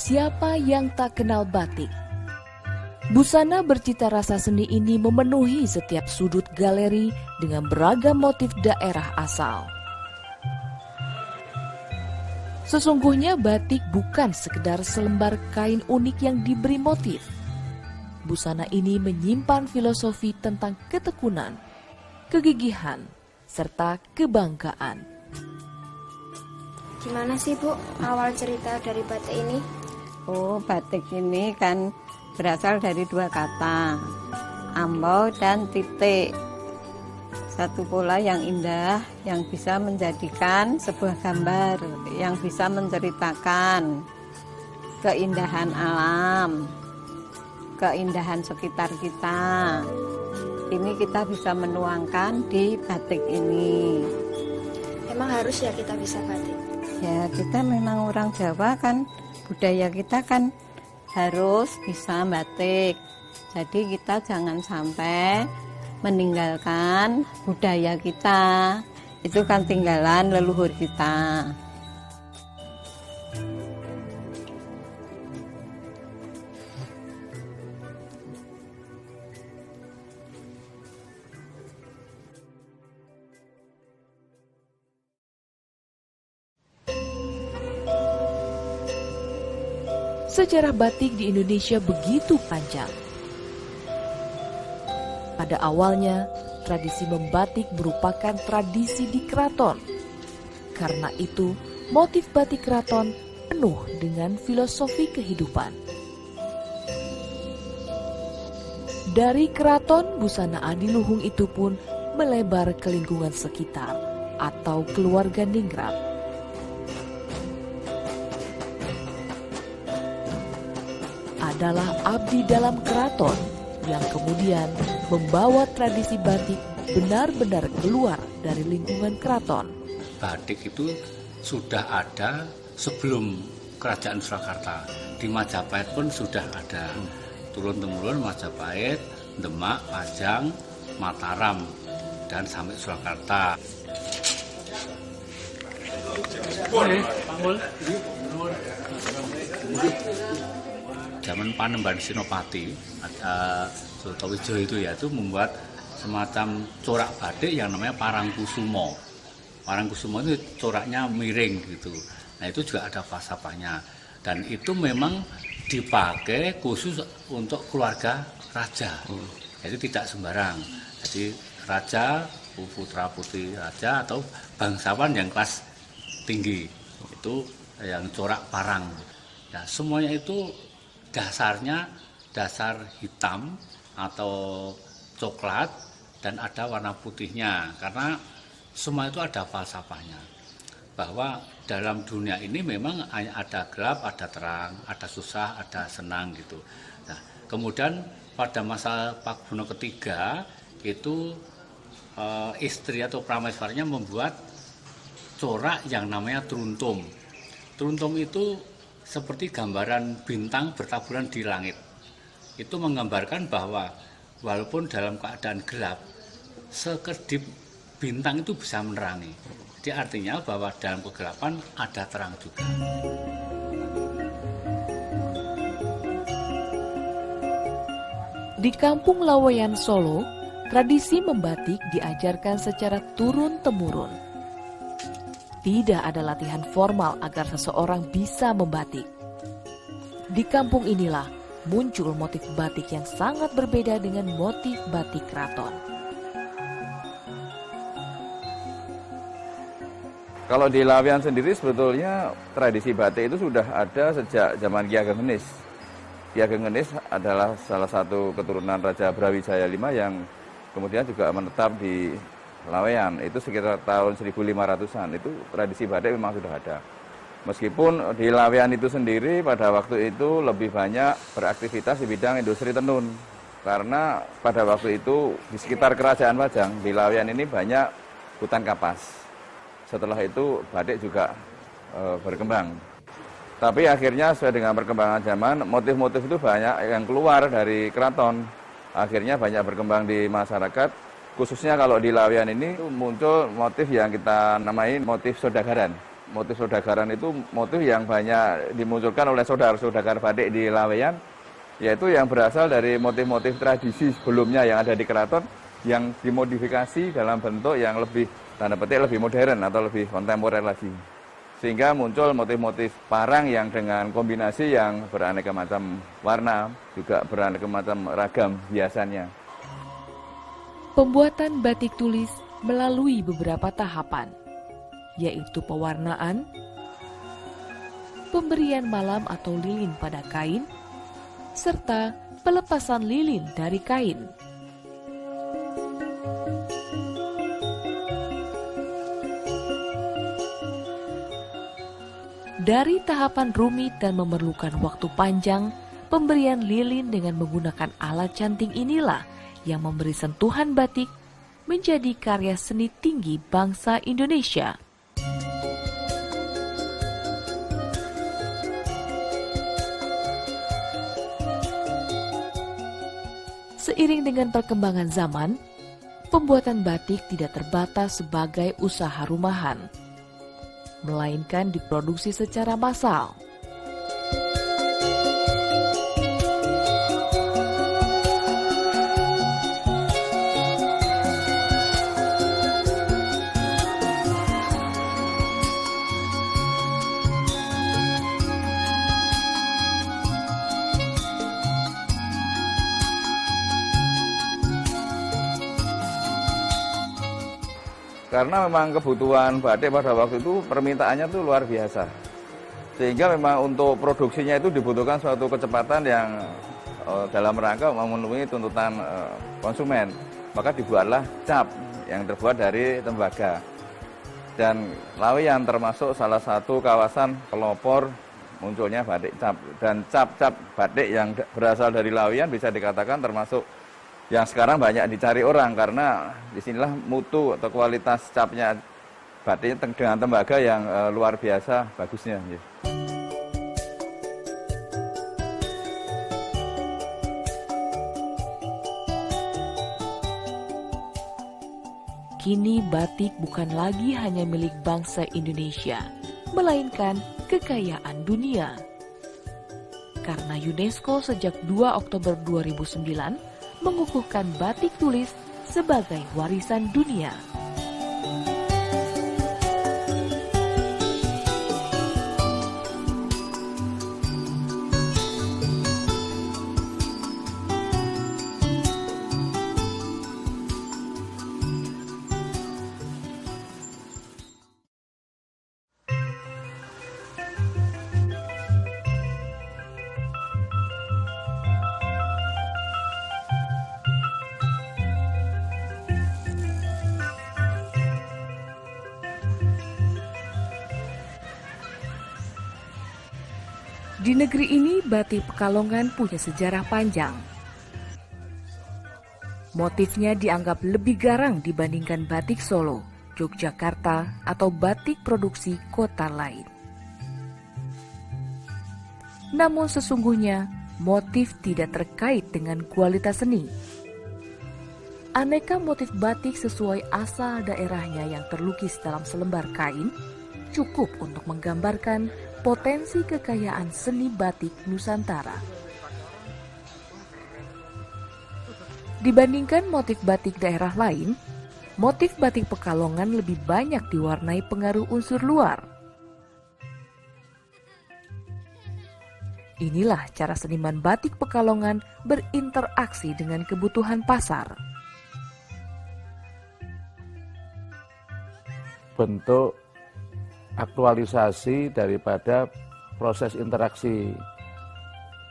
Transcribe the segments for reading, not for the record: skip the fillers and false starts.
Siapa yang tak kenal batik? Busana bercita rasa seni ini memenuhi setiap sudut galeri dengan beragam motif daerah asal. Sesungguhnya batik bukan sekedar selembar kain unik yang diberi motif. Busana ini menyimpan filosofi tentang ketekunan, kegigihan, serta kebanggaan. Gimana sih Bu awal cerita dari batik ini? Oh, batik ini kan berasal dari dua kata, ambau dan titik. Satu pola yang indah yang bisa menjadikan sebuah gambar, yang bisa menceritakan keindahan alam, keindahan sekitar kita. Ini kita bisa menuangkan di batik ini. Emang harus ya kita bisa batik? Ya, kita memang orang Jawa kan, budaya kita kan harus bisa batik. Jadi kita jangan sampai meninggalkan budaya kita. Itu kan tinggalan leluhur kita. Sejarah batik di Indonesia begitu panjang. Pada awalnya, tradisi membatik merupakan tradisi di keraton. Karena itu, motif batik keraton penuh dengan filosofi kehidupan. Dari keraton, busana adiluhung itu pun melebar ke lingkungan sekitar atau keluarga ningrat. Adalah abdi dalam keraton yang kemudian membawa tradisi batik benar-benar keluar dari lingkungan keraton. Batik itu sudah ada sebelum Kerajaan Surakarta. Di Majapahit pun sudah ada. Turun-temurun Majapahit, Demak, Pajang, Mataram, dan sampai Surakarta. Zaman Panembahan Senopati, Sutowijoyo itu membuat semacam corak batik yang namanya Parangkusumo. Parangkusumo itu coraknya miring gitu. Nah itu juga ada falsafahnya. Dan itu memang dipakai khusus untuk keluarga raja. Jadi tidak sembarang. Jadi raja, putra putri raja atau bangsawan yang kelas tinggi itu yang corak parang. Nah semuanya itu dasarnya dasar hitam atau coklat dan ada warna putihnya karena semua itu ada falsafahnya bahwa dalam dunia ini memang ada gelap, ada terang, ada susah, ada senang gitu. Nah, kemudian pada masa Pakubuwono ketiga itu istri atau prameswarinya membuat corak yang namanya truntum. Truntum itu seperti gambaran bintang bertaburan di langit. Itu menggambarkan bahwa walaupun dalam keadaan gelap, sekedip bintang itu bisa menerangi. Jadi artinya bahwa dalam kegelapan ada terang juga. Di Kampung Laweyan Solo, tradisi membatik diajarkan secara turun-temurun. Tidak ada latihan formal agar seseorang bisa membatik. Di kampung inilah muncul motif batik yang sangat berbeda dengan motif batik keraton. Kalau di Laweyan sendiri sebetulnya tradisi batik itu sudah ada sejak zaman Ki Ageng Henis. Ki Ageng Henis adalah salah satu keturunan Raja Brawijaya V yang kemudian juga menetap di Laweyan. Itu sekitar tahun 1500-an. Itu tradisi batik memang sudah ada. Meskipun di Laweyan itu sendiri pada waktu itu lebih banyak beraktivitas di bidang industri tenun. Karena pada waktu itu di sekitar Kerajaan Pajang, di Laweyan ini banyak hutan kapas. Setelah itu batik juga berkembang. Tapi akhirnya sesuai dengan perkembangan zaman, motif-motif itu banyak yang keluar dari keraton. Akhirnya banyak berkembang di masyarakat. Khususnya kalau di Laweyan ini muncul motif yang kita namai motif sodagaran. motif saudargaran itu motif yang banyak dimunculkan oleh saudagar batik di Laweyan, yaitu yang berasal dari motif-motif tradisi sebelumnya yang ada di keraton, yang dimodifikasi dalam bentuk yang lebih, tanda petik, lebih modern atau lebih kontemporer lagi. Sehingga muncul motif-motif parang yang dengan kombinasi yang beraneka macam warna, juga beraneka macam ragam hiasannya. Pembuatan batik tulis melalui beberapa tahapan, yaitu pewarnaan, pemberian malam atau lilin pada kain, serta pelepasan lilin dari kain. Dari tahapan rumit dan memerlukan waktu panjang, pemberian lilin dengan menggunakan alat canting inilah yang memberi sentuhan batik menjadi karya seni tinggi bangsa Indonesia. Seiring dengan perkembangan zaman, pembuatan batik tidak terbatas sebagai usaha rumahan, melainkan diproduksi secara massal. Karena memang kebutuhan batik pada waktu itu permintaannya tuh luar biasa. Sehingga memang untuk produksinya itu dibutuhkan suatu kecepatan yang dalam rangka memenuhi tuntutan konsumen. Maka dibuatlah cap yang terbuat dari tembaga. Dan Laweyan termasuk salah satu kawasan pelopor munculnya batik cap. Dan cap-cap batik yang berasal dari Laweyan bisa dikatakan termasuk yang sekarang banyak dicari orang, karena disinilah mutu atau kualitas capnya batik dengan tembaga yang luar biasa bagusnya. Kini batik bukan lagi hanya milik bangsa Indonesia, melainkan kekayaan dunia. Karena UNESCO sejak 2 Oktober 2009 mengukuhkan batik tulis sebagai warisan dunia. Di negeri ini, batik Pekalongan punya sejarah panjang. Motifnya dianggap lebih garang dibandingkan batik Solo, Yogyakarta, atau batik produksi kota lain. Namun sesungguhnya, motif tidak terkait dengan kualitas seni. Aneka motif batik sesuai asal daerahnya yang terlukis dalam selembar kain cukup untuk menggambarkan potensi kekayaan seni batik Nusantara. Dibandingkan motif batik daerah lain, motif batik Pekalongan lebih banyak diwarnai pengaruh unsur luar. Inilah cara seniman batik Pekalongan berinteraksi dengan kebutuhan pasar. Bentuk aktualisasi daripada proses interaksi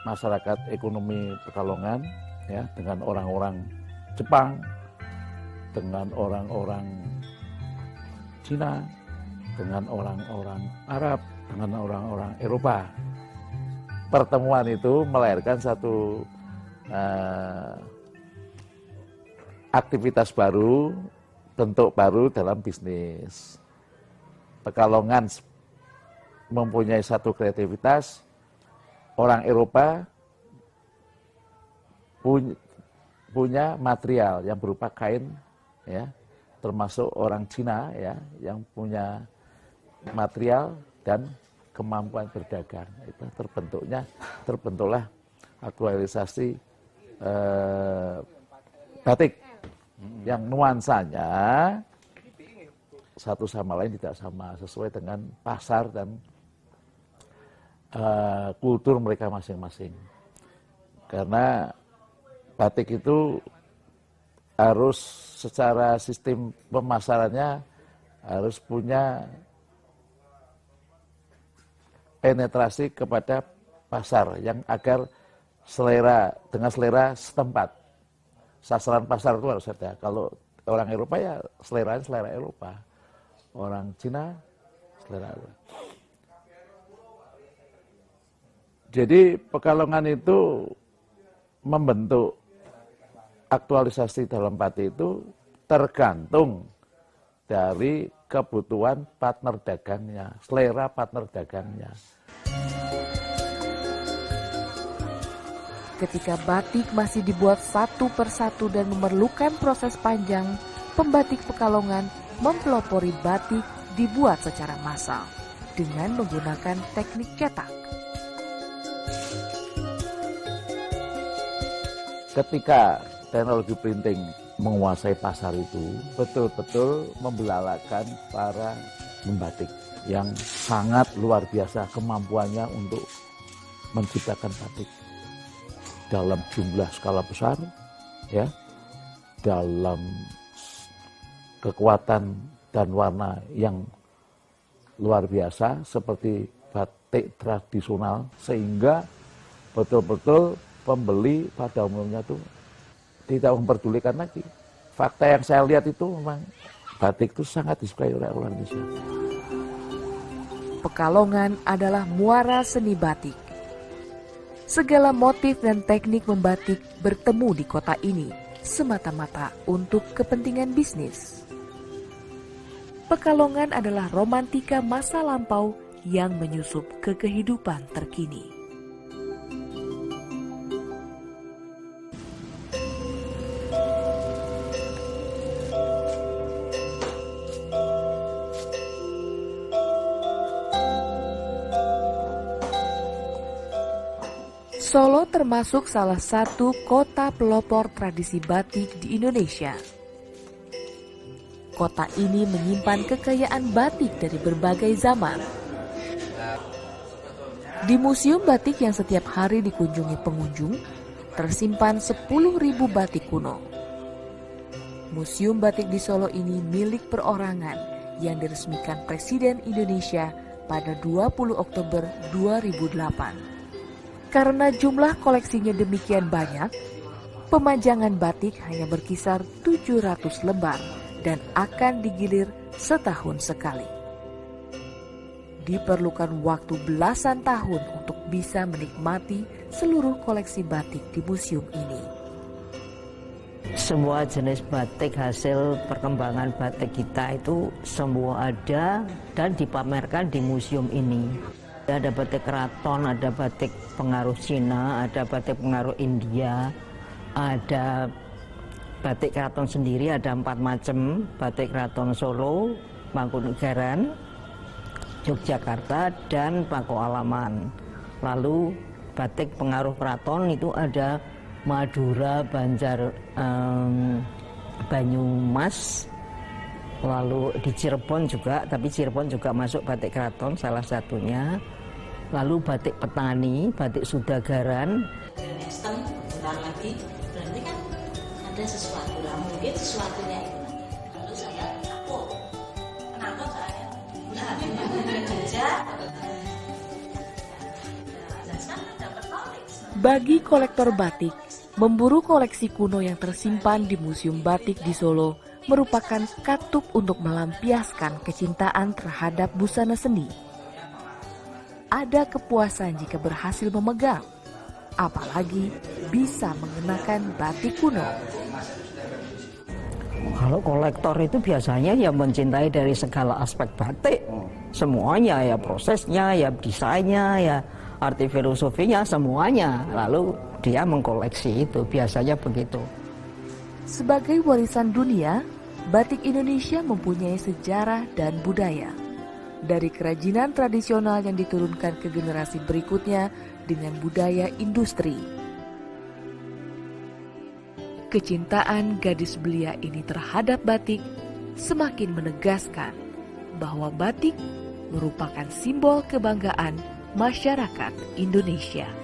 masyarakat ekonomi Pekalongan ya, dengan orang-orang Jepang, dengan orang-orang Cina, dengan orang-orang Arab, dengan orang-orang Eropa. Pertemuan itu melahirkan satu aktivitas baru, bentuk baru dalam bisnis. Pekalongan mempunyai satu kreativitas, orang Eropa punya material yang berupa kain, ya, termasuk orang Cina ya, yang punya material dan kemampuan berdagang. Itu terbentuklah aktualisasi batik yang nuansanya satu sama lain tidak sama, sesuai dengan pasar dan kultur mereka masing-masing. Karena batik itu harus secara sistem pemasarannya harus punya penetrasi kepada pasar yang agar dengan selera setempat. Sasaran pasar itu harus ada. Kalau orang Eropa ya selera Eropa. Orang Cina selera Eropa. Jadi Pekalongan itu membentuk aktualisasi dalam batik itu tergantung dari kebutuhan partner dagangnya, selera partner dagangnya. Ketika batik masih dibuat satu persatu dan memerlukan proses panjang, pembatik Pekalongan mempelopori batik dibuat secara massal dengan menggunakan teknik cetak. Ketika teknologi printing menguasai pasar itu, betul-betul membelalakan para pembatik yang sangat luar biasa kemampuannya untuk menciptakan batik dalam jumlah skala besar, ya, dalam kekuatan dan warna yang luar biasa seperti batik tradisional, sehingga betul-betul pembeli pada umumnya itu tidak memperdulikan lagi. Fakta yang saya lihat itu memang batik itu sangat disukai oleh orang Indonesia. Pekalongan adalah muara seni batik. Segala motif dan teknik membatik bertemu di kota ini semata-mata untuk kepentingan bisnis. Pekalongan adalah romantika masa lampau yang menyusup ke kehidupan terkini. Solo termasuk salah satu kota pelopor tradisi batik di Indonesia. Kota ini menyimpan kekayaan batik dari berbagai zaman. Di Museum Batik yang setiap hari dikunjungi pengunjung, tersimpan 10.000 batik kuno. Museum Batik di Solo ini milik perorangan yang diresmikan Presiden Indonesia pada 20 Oktober 2008. Karena jumlah koleksinya demikian banyak, pemajangan batik hanya berkisar 700 lembar dan akan digilir setahun sekali. Diperlukan waktu belasan tahun untuk bisa menikmati seluruh koleksi batik di museum ini. Semua jenis batik hasil perkembangan batik kita itu semua ada dan dipamerkan di museum ini. Ada batik keraton, ada batik pengaruh Cina, ada batik pengaruh India, ada batik keraton sendiri, ada 4 macam, batik keraton Solo, Mangkunegaran, Yogyakarta, dan Pakualaman. Lalu batik pengaruh keraton itu ada Madura, Banjar, Banyumas, lalu di Cirebon juga, tapi Cirebon juga masuk batik keraton salah satunya. Lalu batik petani, batik Sudagaran. Kristen, bentar lagi, berarti kan ada sesuatu lah, mungkin sesuatunya itu. Lalu saya takut, kenapa saya? Jejak. Bagi kolektor batik, memburu koleksi kuno yang tersimpan di Museum Batik di Solo merupakan katup untuk melampiaskan kecintaan terhadap busana seni. Ada kepuasan jika berhasil memegang, apalagi bisa mengenakan batik kuno. Kalau kolektor itu biasanya ya mencintai dari segala aspek batik, semuanya, ya prosesnya, ya desainnya, ya arti filosofinya, semuanya. Lalu dia mengkoleksi itu, biasanya begitu. Sebagai warisan dunia, batik Indonesia mempunyai sejarah dan budaya. dari kerajinan tradisional yang diturunkan ke generasi berikutnya dengan budaya industri. Kecintaan gadis belia ini terhadap batik semakin menegaskan bahwa batik merupakan simbol kebanggaan masyarakat Indonesia.